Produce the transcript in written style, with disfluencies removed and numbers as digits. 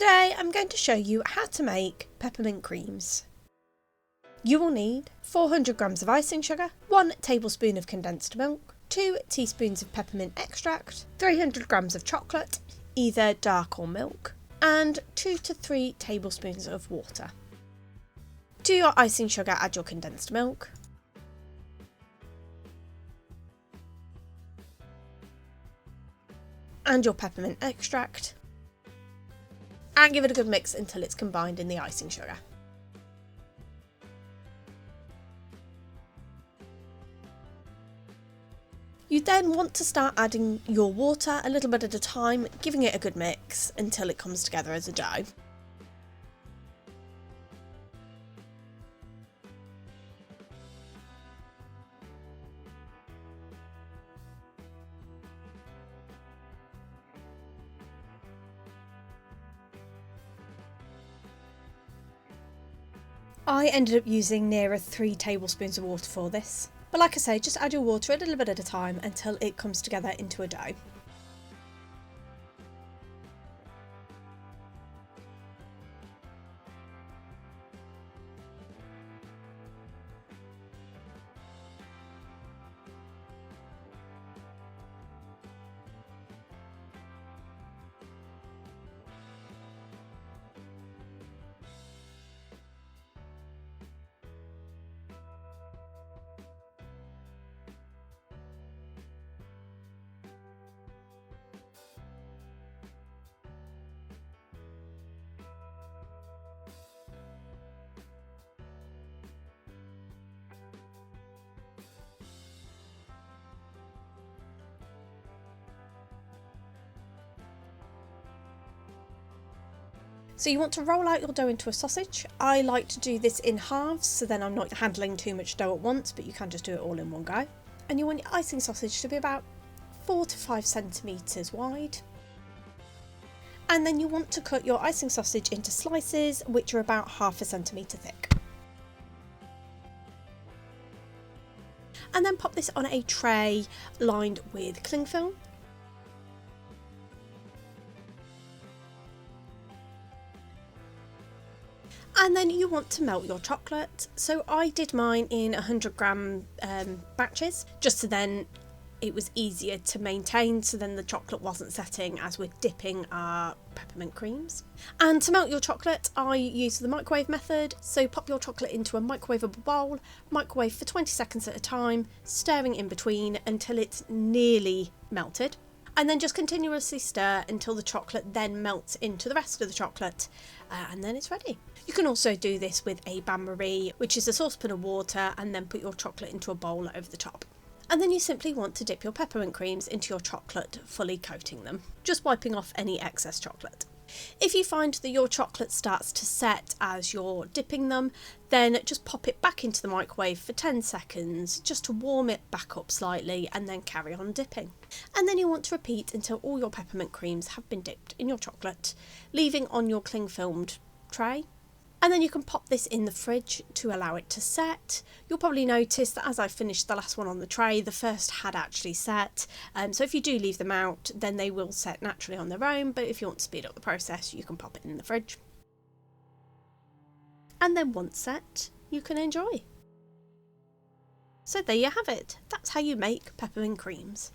Today I'm going to show you how to make peppermint creams. You will need 400 grams of icing sugar, 1 tablespoon of condensed milk, 2 teaspoons of peppermint extract, 300 grams of chocolate, either dark or milk, and 2 to 3 tablespoons of water. To your icing sugar add your condensed milk, and your peppermint extract, and give it a good mix until it's combined in the icing sugar. You then want to start adding your water a little bit at a time, giving it a good mix until it comes together as a dough. I ended up using nearer 3 tablespoons of water for this, but like I say, just add your water a little bit at a time until it comes together into a dough. So you want to roll out your dough into a sausage. I like to do this in halves, so then I'm not handling too much dough at once, but you can just do it all in one go. And you want your icing sausage to be about 4 to 5 centimetres wide. And then you want to cut your icing sausage into slices, which are about 1/2 centimetre thick. And then pop this on a tray lined with cling film. And then you want to melt your chocolate. So I did mine in 100 gram batches, just so then it was easier to maintain, so then the chocolate wasn't setting as we're dipping our peppermint creams. And to melt your chocolate, I use the microwave method. So pop your chocolate into a microwavable bowl, microwave for 20 seconds at a time, stirring in between until it's nearly melted. And then just continuously stir until the chocolate then melts into the rest of the chocolate, and then it's ready. You can also do this with a bain-marie, which is a saucepan of water, and then put your chocolate into a bowl over the top. And then you simply want to dip your peppermint creams into your chocolate, fully coating them, just wiping off any excess chocolate. If you find that your chocolate starts to set as you're dipping them, then just pop it back into the microwave for 10 seconds just to warm it back up slightly, and then carry on dipping. And then you want to repeat until all your peppermint creams have been dipped in your chocolate, leaving on your cling filmed tray. And then you can pop this in the fridge to allow it to set. You'll probably notice that as I finished the last one on the tray, the first had actually set. So if you do leave them out, then they will set naturally on their own. But if you want to speed up the process, you can pop it in the fridge. And then once set, you can enjoy. So there you have it. That's how you make peppermint creams.